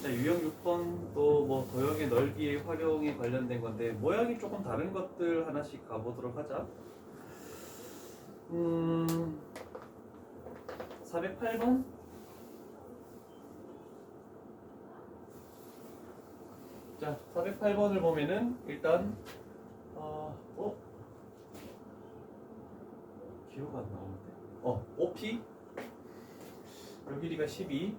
자, 유형 6번도 뭐 도형의 넓이의 활용에 관련된 건데 모양이 조금 다른 것들 하나씩 가보도록 하자. 408번. 자, 408번을 보면은 일단 기호가 안 나오는데. OP 요 길이가 12.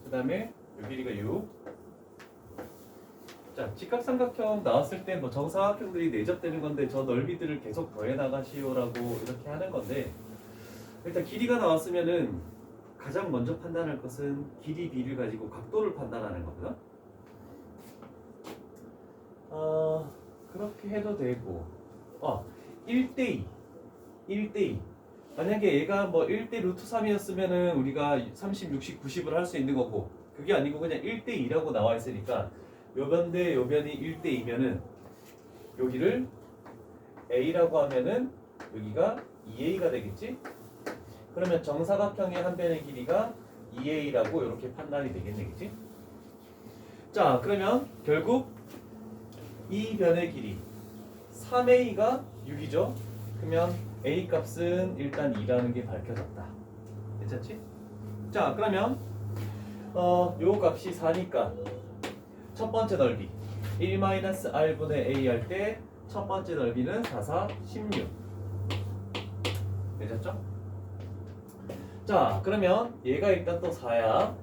그 다음에 요 길이가 6. 자, 직각삼각형 나왔을 때 뭐 정사각형들이 내접되는 건데 저 넓이들을 계속 더해 나가시오라고 이렇게 하는 건데, 일단 길이가 나왔으면은 가장 먼저 판단할 것은 길이 b를 가지고 각도를 판단하는 거거든. 그렇게 해도 되고 1대2 만약에 얘가 뭐 1대 루트 3이었으면은 우리가 30, 60, 90을 할 수 있는 거고, 그게 아니고 그냥 1대2라고 나와 있으니까 요 변 대 요 변이 1대2면은 여기를 A라고 하면은 여기가 2A가 되겠지? 그러면 정사각형의 한 변의 길이가 2A라고 이렇게 판단이 되겠네, 그치? 자, 그러면 결국 이 변의 길이 3A가 6이죠? 그러면 A 값은 일단 2라는 게 밝혀졌다. 괜찮지? 자, 그러면 요 값이 4니까 첫 번째 넓이 1-R분의 A 할 때 첫 번째 넓이는 4, 4, 16. 괜찮죠? 자, 그러면 얘가 일단 또 4야.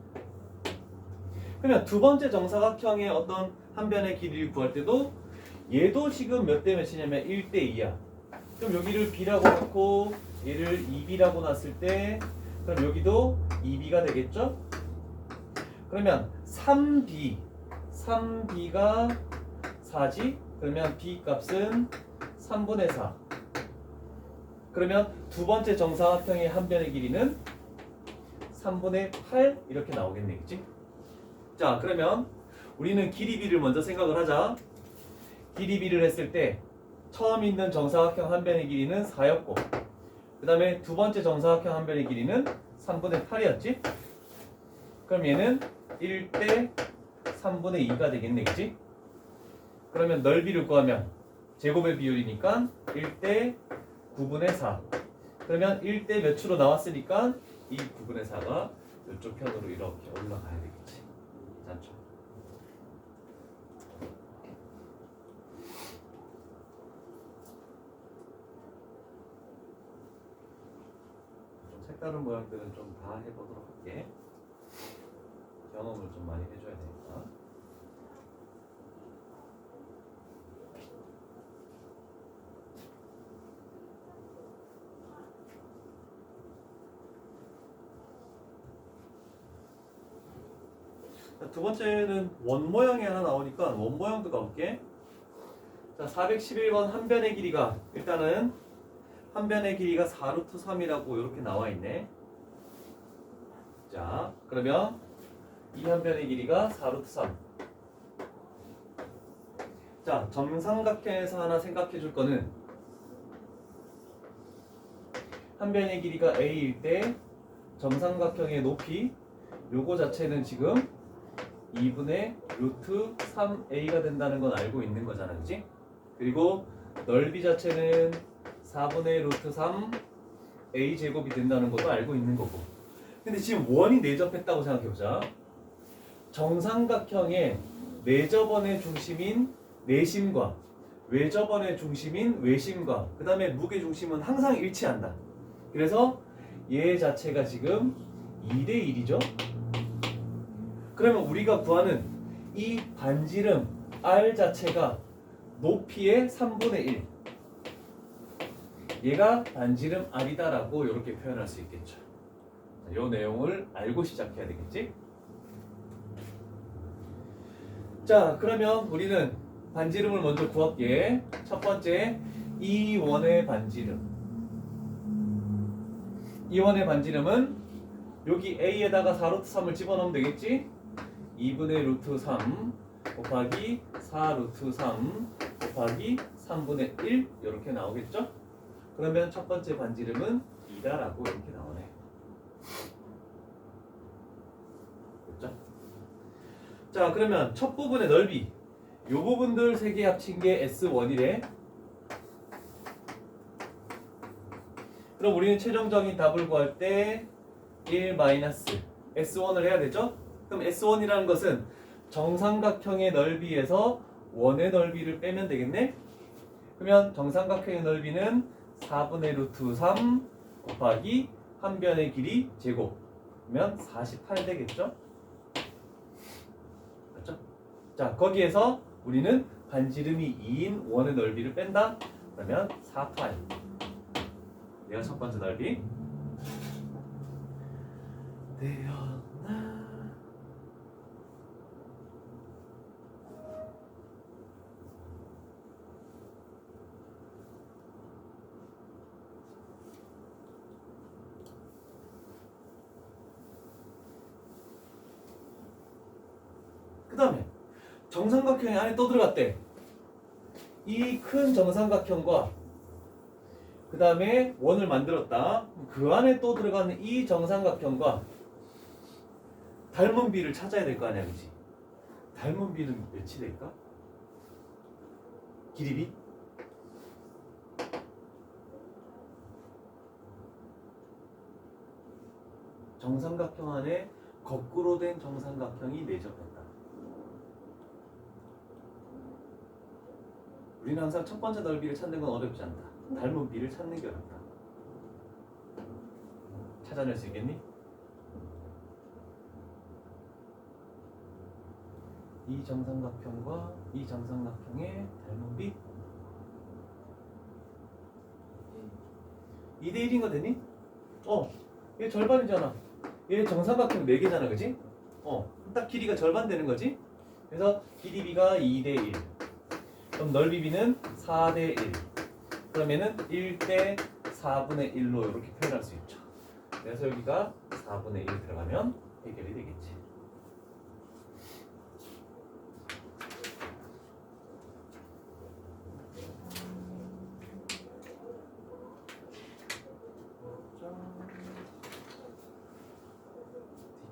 그러면 두 번째 정사각형의 어떤 한 변의 길이를 구할 때도 얘도 지금 몇 대 몇이냐면 1대2야. 그럼 여기를 B라고 놓고 얘를 2B라고 놨을 때 그럼 여기도 2B가 되겠죠? 그러면 3B가 4지? 그러면 B 값은 3분의 4. 그러면 두 번째 정사각형의 한 변의 길이는 3분의 8 이렇게 나오겠네, 그치? 자, 그러면 우리는 길이 B를 먼저 생각을 하자. 길이 B를 했을 때 처음 있는 정사각형 한 변의 길이는 4였고, 그 다음에 두 번째 정사각형 한 변의 길이는 3분의 8이었지? 그럼 얘는 1대 3분의 2가 되겠네, 그치? 그러면 넓이를 구하면 제곱의 비율이니까 1대 9분의 4. 그러면 1대 몇으로 나왔으니까 이 9분의 4가 이쪽 편으로 이렇게 올라가야 되겠지. 맞죠? 좀 색다른 모양들은 좀 다 해보도록 할게. 경험을 좀 많이 해줘야 되니까. 자, 두 번째는 원 모양이 하나 나오니까 원 모양도 가볼게. 자, 411번 한 변의 길이가 일단은 한 변의 길이가 4루트 3이라고 이렇게 나와 있네. 자, 그러면 이 한 변의 길이가 4루트 3. 자, 정삼각형에서 하나 생각해 줄 거는 한 변의 길이가 A일 때 정삼각형의 높이 요거 자체는 지금 2분의 루트 3A가 된다는 건 알고 있는 거잖아, 그치? 그리고 넓이 자체는 4분의 루트 3 A 제곱이 된다는 것도 알고 있는 거고. 근데 지금 원이 내접했다고 생각해보자. 정삼각형의 내접원의 중심인 내심과 외접원의 중심인 외심과 그 다음에 무게 중심은 항상 일치한다. 그래서 얘 자체가 지금 2대 1이죠. 그러면 우리가 구하는 이 반지름 R 자체가 높이의 3분의 1. 얘가 반지름 R이다라고 이렇게 표현할 수 있겠죠. 이 내용을 알고 시작해야 되겠지? 자, 그러면 우리는 반지름을 먼저 구할게. 첫 번째, 이 원의 반지름. 이 원의 반지름은 여기 A에다가 4루트 3을 집어넣으면 되겠지? 2분의 루트 3 곱하기 4루트 3 곱하기 3분의 1 이렇게 나오겠죠? 그러면 첫 번째 반지름은 2다라고 이렇게 나오네. 됐죠? 자, 그러면 첫 부분의 넓이 요 부분들 세 개 합친 게 S1이래. 그럼 우리는 최종적인 답을 구할 때 1 마이너스 S1을 해야 되죠? 그럼 S1이라는 것은 정삼각형의 넓이에서 원의 넓이를 빼면 되겠네? 그러면 정삼각형의 넓이는 4분의 루트 3 곱하기 한 변의 길이 제곱. 그러면 48 되겠죠? 맞죠? 자, 거기에서 우리는 반지름이 2인 원의 넓이를 뺀다? 그러면 48. 내가 첫 번째 넓이. 되었나? 그 다음에 정삼각형이 안에 또 들어갔대. 이 큰 정삼각형과 그 다음에 원을 만들었다. 그 안에 또 들어가는 이 정삼각형과 닮은 비를 찾아야 될 거 아니야, 그치? 닮은 비는 몇이 될까? 길이비? 정삼각형 안에 거꾸로 된 정삼각형이 내접했다. 우리는 항상 첫 번째 넓이를 찾는 건 어렵지 않다. 닮은 비를 찾는 게 어렵다. 찾아낼 수 있겠니? 이 정삼각형과 이 정삼각형의 닮은 비 2대 1인 거 되니? 얘 절반이잖아. 얘 정삼각형 4개잖아, 그지? 딱 길이가 절반 되는 거지? 그래서 길이 b가 2대 1. 그럼 넓이 b는 4대 1. 그러면은 1대 4분의 1로 이렇게 표현할 수 있죠. 그래서 여기가 4분의 1 들어가면 해결이 되겠지.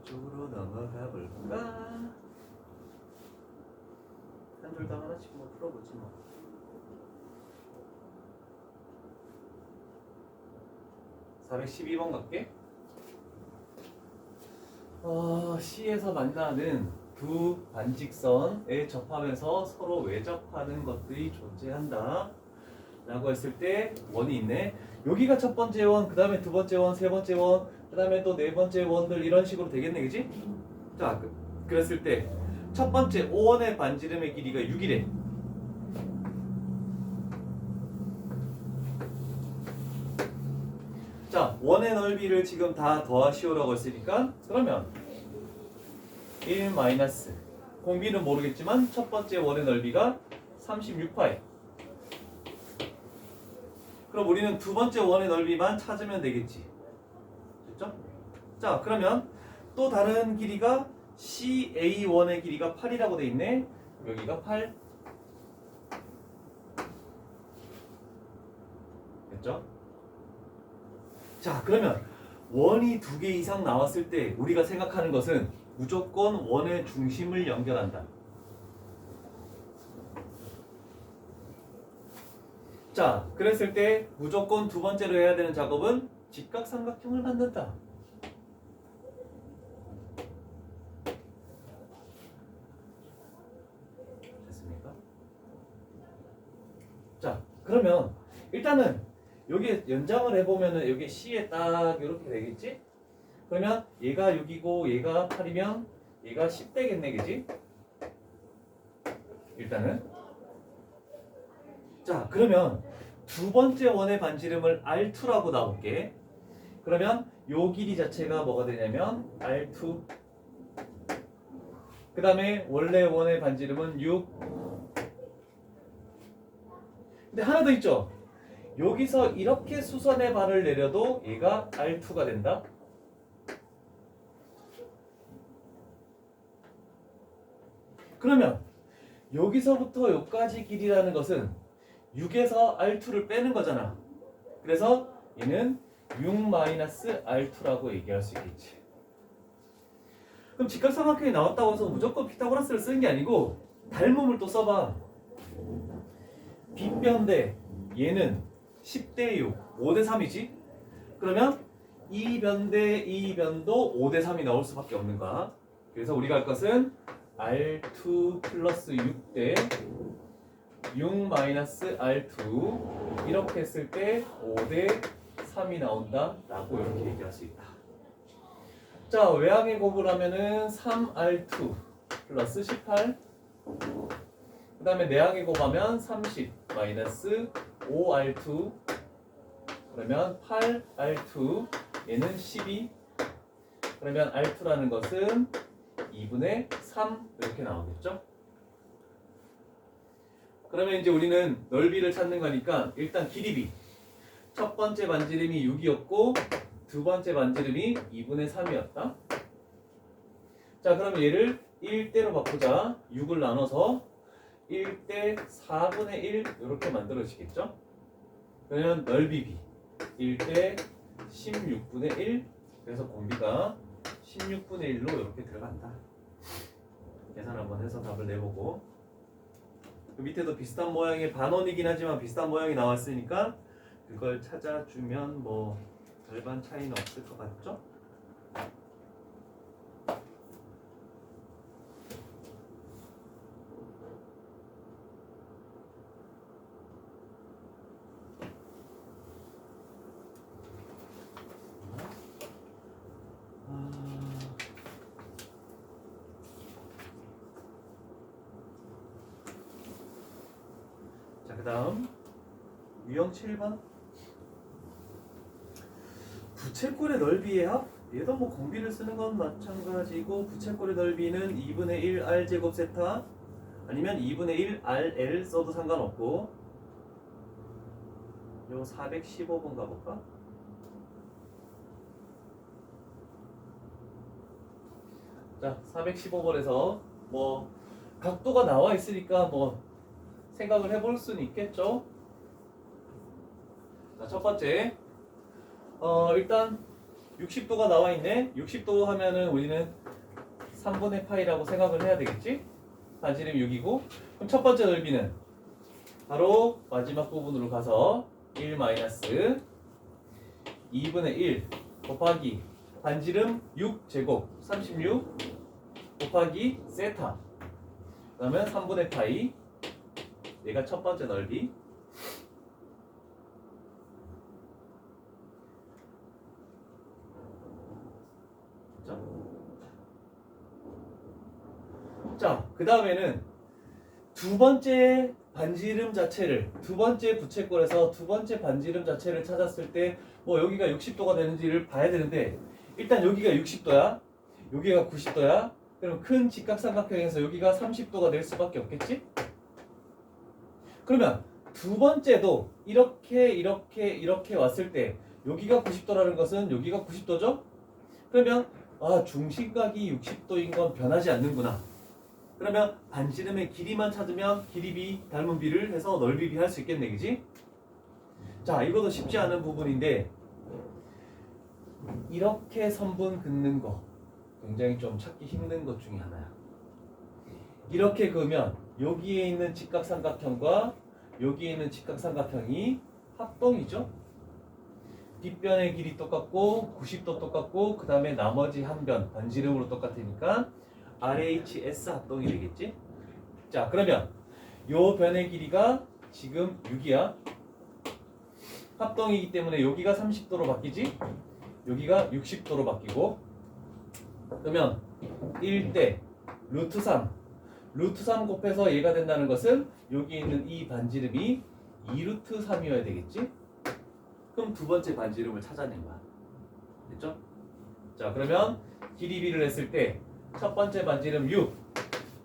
뒤쪽으로 넘어가 볼까? 한 줄당 하나씩 뭐 풀어보지 뭐. (412번) 갈게. C에서 만나는 두 반직선에 접하면서 서로 외접하는 것들이 존재한다 라고 했을 때 원이 있네. 여기가 첫 번째 원, 그 다음에 두 번째 원, 세 번째 원, 그 다음에 또 네 번째 원들 이런 식으로 되겠네, 그지? 자, 그랬을 때 첫 번째 5원의 반지름의 길이가 6이래. 자, 원의 넓이를 지금 다 더하시오라고 했으니까 그러면 1 마이너스 공비는 모르겠지만 첫 번째 원의 넓이가 36파이. 그럼 우리는 두 번째 원의 넓이만 찾으면 되겠지. 됐죠? 자, 그러면 또 다른 길이가 CA1의 길이가 8이라고 돼 있네. 여기가 8. 됐죠? 자, 그러면 원이 2개 이상 나왔을 때 우리가 생각하는 것은 무조건 원의 중심을 연결한다. 자, 그랬을 때 무조건 두 번째로 해야 되는 작업은 직각삼각형을 만든다. 됐습니까? 자, 그러면 일단은 여기 연장을 해보면은 여기 C에 딱 이렇게 되겠지? 그러면 얘가 6이고 얘가 8이면 얘가 10 되겠네, 그지? 일단은 자, 그러면 두 번째 원의 반지름을 R2라고 나올게. 그러면 요 길이 자체가 뭐가 되냐면 R2. 그 다음에 원래 원의 반지름은 6. 근데 하나 더 있죠? 여기서 이렇게 수선의 발을 내려도 얘가 R2가 된다. 그러면 여기서부터 여기까지 길이라는 것은 6에서 R2를 빼는 거잖아. 그래서 얘는 6-R2라고 얘기할 수 있겠지. 그럼 직각삼각형이 나왔다고 해서 무조건 피타고라스를 쓰는 게 아니고 닮음을 또 써봐. 빗변대 얘는 10대 6, 5대 3이지? 그러면 이 변대 이 변도 5대 3이 나올 수밖에 없는 거야. 그래서 우리가 할 것은 R2 플러스 6대 6 마이너스 R2 이렇게 했을 때 5대 3이 나온다 라고 이렇게 얘기할 수 있다. 자, 외항의 곱을 하면은 3R2 플러스 18. 그 다음에 내항의 곱하면 30 마이너스 5R2 그러면 8R2 얘는 12. 그러면 R2라는 것은 2분의 3 이렇게 나오겠죠? 그러면 이제 우리는 넓이를 찾는 거니까 일단 길이비 첫 번째 반지름이 6이었고 두 번째 반지름이 2분의 3이었다. 자, 그러면 얘를 1대로 바꾸자. 6을 나눠서 1대 4분의 1 이렇게 만들어지겠죠? 그러면 넓이비 1대 16분의 1 그래서 공비가 16분의 1로 이렇게 들어간다. 계산 한번 해서 답을 내보고 그 밑에도 비슷한 모양의 반원이긴 하지만 비슷한 모양이 나왔으니까 그걸 찾아주면 뭐 별반 차이는 없을 것 같죠? 자, 그 다음 유형 7번 부채꼴의 넓이의 합? 얘도 뭐 공비를 쓰는 건 마찬가지고 부채꼴의 넓이는 2분의 1 r제곱 세타 아니면 2분의 1 rl 써도 상관없고 요 415번 가볼까? 자, 415번에서 뭐 각도가 나와 있으니까 뭐 생각을 해볼 수는 있겠죠. 자, 첫 번째 일단 60도가 나와 있네. 60도 하면은 우리는 3분의 파이라고 생각을 해야 되겠지? 반지름 6이고 그럼 첫 번째 넓이는 바로 마지막 부분으로 가서 1 마이너스 2분의 1 곱하기 반지름 6제곱 36 곱하기 세타 그러면 3분의 파이 얘가 첫 번째 넓이. 자, 그 다음에는 두 번째 반지름 자체를 두 번째 부채꼴에서 두 번째 반지름 자체를 찾았을 때 뭐 여기가 60도가 되는지를 봐야 되는데 일단 여기가 60도야 여기가 90도야 그럼 큰 직각삼각형에서 여기가 30도가 될 수밖에 없겠지? 그러면 두 번째도 이렇게 왔을 때 여기가 90도라는 것은 여기가 90도죠? 그러면 중심각이 60도인 건 변하지 않는구나. 그러면 반지름의 길이만 찾으면 길이비, 닮은비를 해서 넓이비 할 수 있겠네, 그지? 자, 이것도 쉽지 않은 부분인데 이렇게 선분 긋는 거 굉장히 좀 찾기 힘든 것 중에 하나야. 이렇게 그으면 여기에 있는 직각삼각형과 여기에 있는 직각삼각형이 합동이죠. 뒷변의 길이 똑같고 90도 똑같고 그 다음에 나머지 한 변 반지름으로 똑같으니까 RHS 합동이 되겠지. 자, 그러면 요 변의 길이가 지금 6이야. 합동이기 때문에 여기가 30도로 바뀌지 여기가 60도로 바뀌고 그러면 1대 루트 3 루트 3 곱해서 얘가 된다는 것은 여기 있는 이 반지름이 2루트 3이어야 되겠지? 그럼 두 번째 반지름을 찾아낸 거야. 됐죠? 자, 그러면 길이비를 했을 때 첫 번째 반지름 6,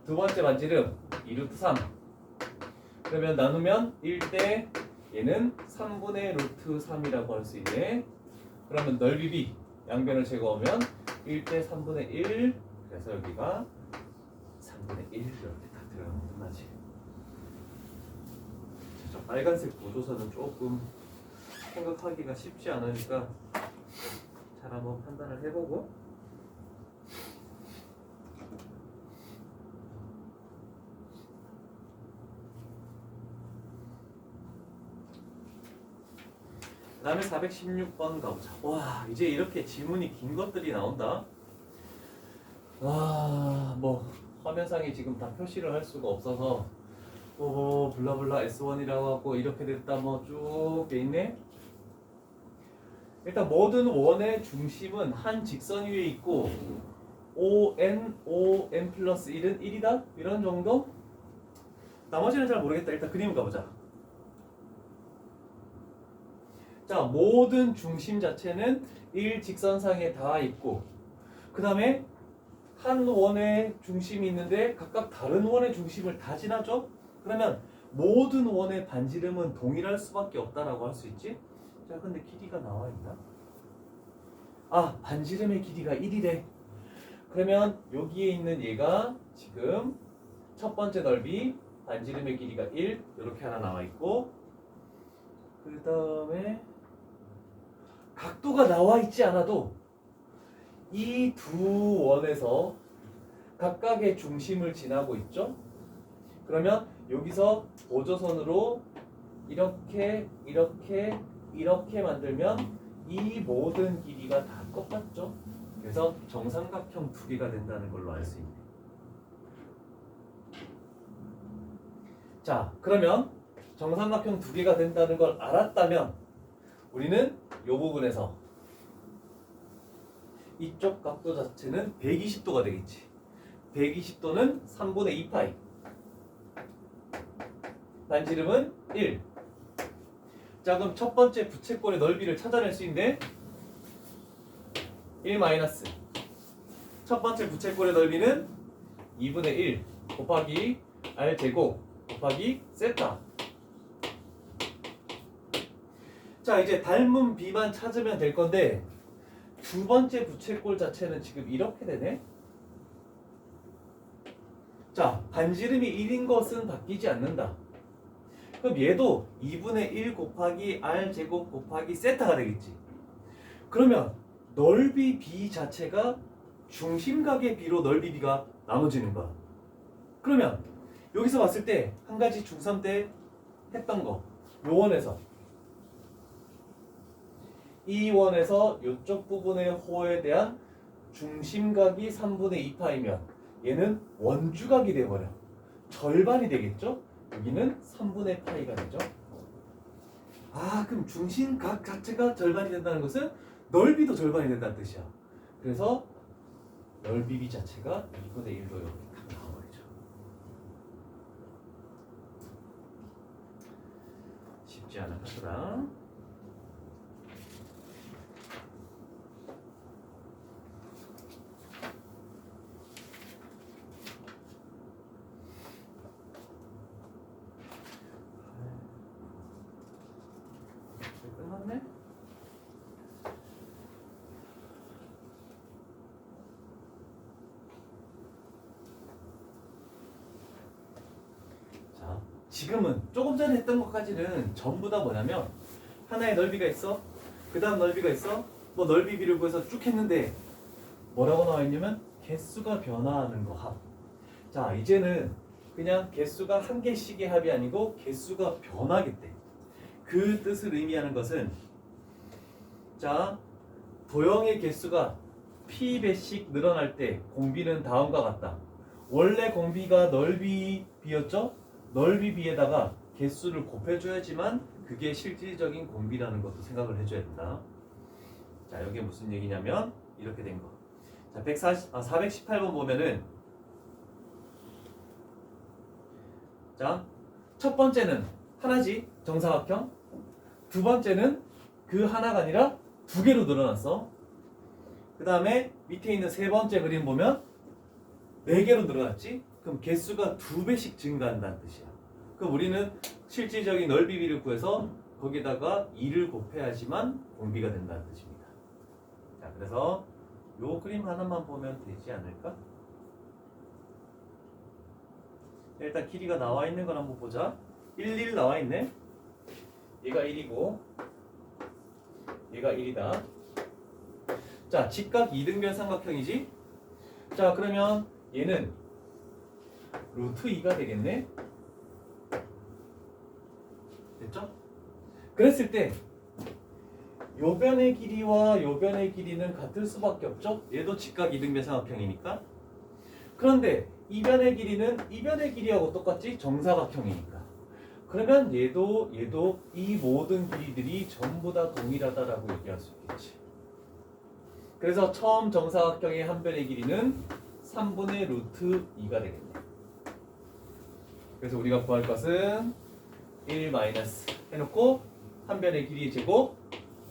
두 번째 반지름 2루트 3. 그러면 나누면 1대 얘는 3분의 루트 3이라고 할 수 있네. 그러면 넓이비 양변을 제거하면 1대 3분의 1 그래서 여기가 3분의 1 이렇게 딱 들어가면 끝나지. 저 빨간색 보조선은 조금 생각하기가 쉽지 않으니까 잘 한번 판단을 해보고 다음에 416번 가보자. 와, 이제 이렇게 지문이 긴 것들이 나온다. 와, 뭐 화면상에 지금 다 표시를 할 수가 없어서 뭐 블라블라 S1이라고 하고 이렇게 됐다 뭐 쭉 돼 있네. 일단 모든 원의 중심은 한 직선 위에 있고 ON 플러스 1은 1이다? 이런 정도? 나머지는 잘 모르겠다. 일단 그림을 가보자. 자, 모든 중심 자체는 일직선상에 다 있고 그 다음에 한 원의 중심이 있는데 각각 다른 원의 중심을 다 지나죠? 그러면 모든 원의 반지름은 동일할 수밖에 없다라고 할 수 있지? 자, 근데 길이가 나와 있나? 아, 반지름의 길이가 1이래. 그러면 여기에 있는 얘가 지금 첫 번째 넓이 반지름의 길이가 1 이렇게 하나 나와 있고 그 다음에 각도가 나와 있지 않아도 이 두 원에서 각각의 중심을 지나고 있죠. 그러면 여기서 보조선으로 이렇게 만들면 이 모든 길이가 다 똑같죠. 그래서 정삼각형 두 개가 된다는 걸로 알 수 있네. 자, 그러면 정삼각형 두 개가 된다는 걸 알았다면 우리는 이 부분에서 이쪽 각도 자체는 120도가 되겠지. 120도는 3분의 2파이. 반지름은 1. 자, 그럼 첫 번째 부채꼴의 넓이를 찾아낼 수 있는데 1 마이너스 첫 번째 부채꼴의 넓이는 2분의 1 곱하기 r 제곱 곱하기 세타. 자, 이제 닮은 비만 찾으면 될 건데 두 번째 부채꼴 자체는 지금 이렇게 되네. 자, 반지름이 1인 것은 바뀌지 않는다. 그럼 얘도 2분의 1 곱하기 r 제곱 곱하기 세타가 되겠지. 그러면 넓이 b 자체가 중심각의 b로 넓이 b가 나눠지는 거야. 그러면 여기서 봤을 때 한 가지 중3 때 했던 거 요원에서 이 원에서 이쪽 부분의 호에 대한 중심각이 3분의 2파이면 얘는 원주각이 돼버려. 절반이 되겠죠? 여기는 3분의 파이가 되죠. 아, 그럼 중심각 자체가 절반이 된다는 것은 넓이도 절반이 된다는 뜻이야. 그래서 넓이 b 자체가 2분의 1로 이렇게 딱 나와버리죠. 쉽지 않은 카드다. 끝났네? 자, 지금은 조금 전에 했던 것까지는 전부 다 뭐냐면 하나의 넓이가 있어, 그 다음 넓이가 있어, 뭐 넓이 비를 구해서 쭉 했는데 뭐라고 나와 있냐면 개수가 변화하는 거 합. 자, 이제는 그냥 개수가 한 개씩의 합이 아니고 개수가 변하겠대. 그 뜻을 의미하는 것은 자, 도형의 개수가 p배씩 늘어날 때 공비는 다음과 같다. 원래 공비가 넓이 b였죠? 넓이 b에다가 개수를 곱해줘야지만 그게 실질적인 공비라는 것도 생각을 해줘야 된다. 자, 여기 무슨 얘기냐면 이렇게 된 거. 자, 418번 보면은 자, 첫 번째는 하나지, 정사각형. 두 번째는 그 하나가 아니라 두 개로 늘어났어. 그 다음에 밑에 있는 세 번째 그림 보면 네 개로 늘어났지? 그럼 개수가 2배씩 증가한다는 뜻이야. 그럼 우리는 실질적인 넓이 비를 구해서 거기다가 2를 곱해야지만 공비가 된다는 뜻입니다. 자, 그래서 요 그림 하나만 보면 되지 않을까? 일단 길이가 나와 있는 걸 한번 보자. 1 나와 있네. 얘가 1이고 얘가 1이다. 자, 직각 이등변 삼각형이지? 자, 그러면 얘는 루트 2가 되겠네. 됐죠? 그랬을 때 요 변의 길이와 요 변의 길이는 같을 수밖에 없죠. 얘도 직각 이등변 삼각형이니까. 그런데 이 변의 길이는 이 변의 길이하고 똑같지? 정사각형이니까. 그러면 얘도 이 모든 길이들이 전부 다 동일하다라고 얘기할 수 있겠지. 그래서 처음 정사각형의 한 변의 길이는 3분의 루트 2가 되겠네. 그래서 우리가 구할 것은 1 마이너스 해놓고 한 변의 길이의 제곱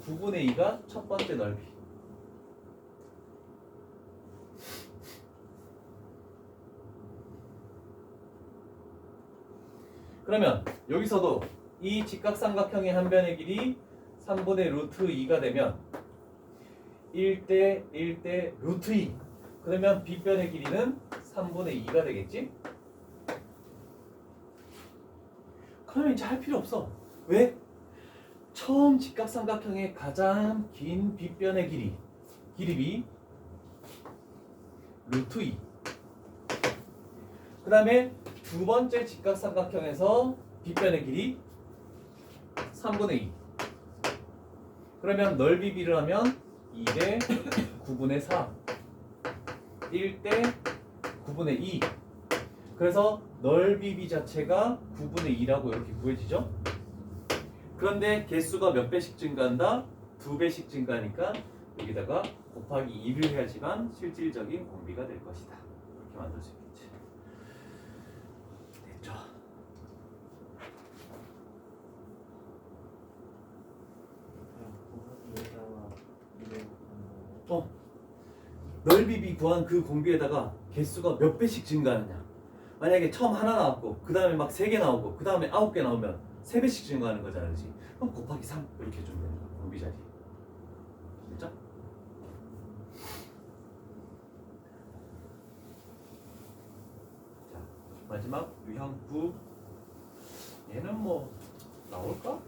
9분의 2가 첫 번째 넓이. 그러면 여기서도 이 직각삼각형의 한 변의 길이 3분의 루트 2가 되면 1대 1대 루트 2. 그러면 빗변의 길이는 3분의 2가 되겠지? 그러면 이제 할 필요 없어. 왜? 처음 직각삼각형의 가장 긴 빗변의 길이 루트 2. 그 다음에 두 번째 직각삼각형에서 빗변의 길이 3분의 2. 그러면 넓이 비를 하면 2대 9분의 4. 1대 9분의 2. 그래서 넓이 비 자체가 9분의 2라고 이렇게 구해지죠. 그런데 개수가 몇 배씩 증가한다? 2배씩 증가하니까 여기다가 곱하기 2를 해야지만 실질적인 공비가 될 것이다. 이렇게 만들 수 있겠지. 됐죠? 넓이 비 구한 그 공비에다가 개수가 몇 배씩 증가하느냐. 만약에 처음 하나 나왔고 그 다음에 막 3개 나오고 그 다음에 9개 나오면 3배씩 증가하는 거잖아, 그렇지? 그럼 곱하기 3 이렇게 해주면 되는 거야, 공비 자리. 됐죠? 자, 마지막 유형 9. 얘는 뭐 나올까?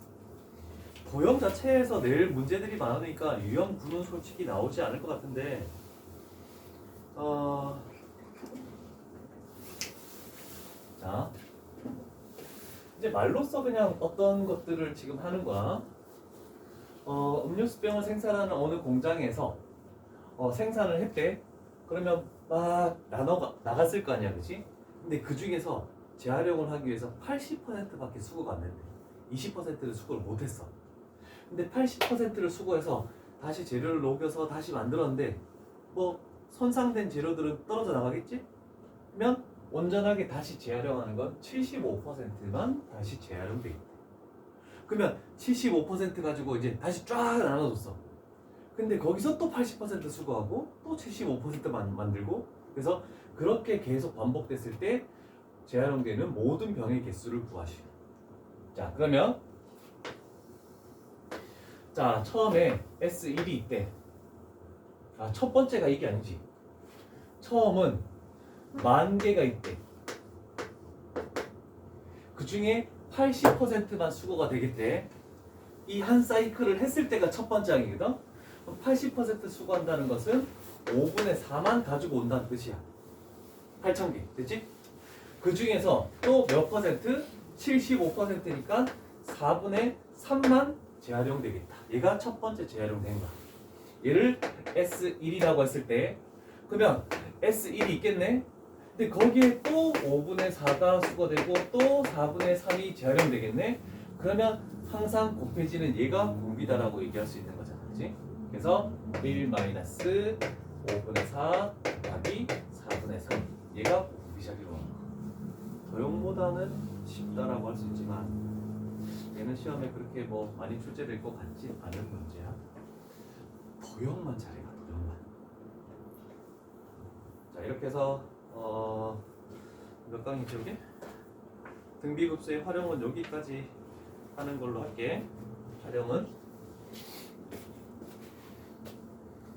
도형 자체에서 낼 문제들이 많으니까 유형 9는 솔직히 나오지 않을 것 같은데 자, 이제 말로써 그냥 어떤 것들을 지금 하는 거야. 음료수병을 생산하는 어느 공장에서 생산을 했대. 그러면 막 나갔을 거 아니야, 그치? 근데 그 중에서 재활용을 하기 위해서 80%밖에 수거가 안 된대. 20%를 수거를 못했어. 근데 80%를 수거해서 다시 재료를 녹여서 다시 만들었는데 뭐 손상된 재료들은 떨어져 나가겠지? 그러면 온전하게 다시 재활용하는 건 75%만 다시 재활용돼 있다. 그러면 75% 가지고 이제 다시 쫙 나눠줬어. 근데 거기서 또 80% 수거하고 또 75%만 만들고 그래서 그렇게 계속 반복됐을 때 재활용되는 모든 병의 개수를 구하시오. 자, 그러면 자, 처음에 S1이 있대. 첫 번째가 이게 아니지. 처음은 10,000개가 있대. 그 중에 80%만 수거가 되겠대. 이 한 사이클을 했을 때가 첫 번째 항이거든. 80% 수거한다는 것은 5분의 4만 가지고 온다는 뜻이야. 8,000개. 됐지? 그 중에서 또 몇 퍼센트? 75%니까 4분의 3만 재활용되겠다. 얘가 첫 번째 재활용된 거야. 얘를 S1이라고 했을 때 그러면 S1이 있겠네? 근데 거기에 또 5분의 4가 수거되고 또 4분의 3이 재활용되겠네? 그러면 항상 곱해지는 얘가 공비다라고 얘기할 수 있는 거잖아. 그치? 그래서 1-5분의 4 곱하기 4분의 3 얘가 공비 자리로 나온 거. 도형보다는 쉽다라고 할 수 있지만 얘는 시험에 그렇게 뭐 많이 출제될 것 같지 않은 문제야. 도형만 잘해가, 도형만. 자, 이렇게 해서 몇 강이죠 이게? 등비급수의 활용은 여기까지 하는 걸로 할게. 촬영은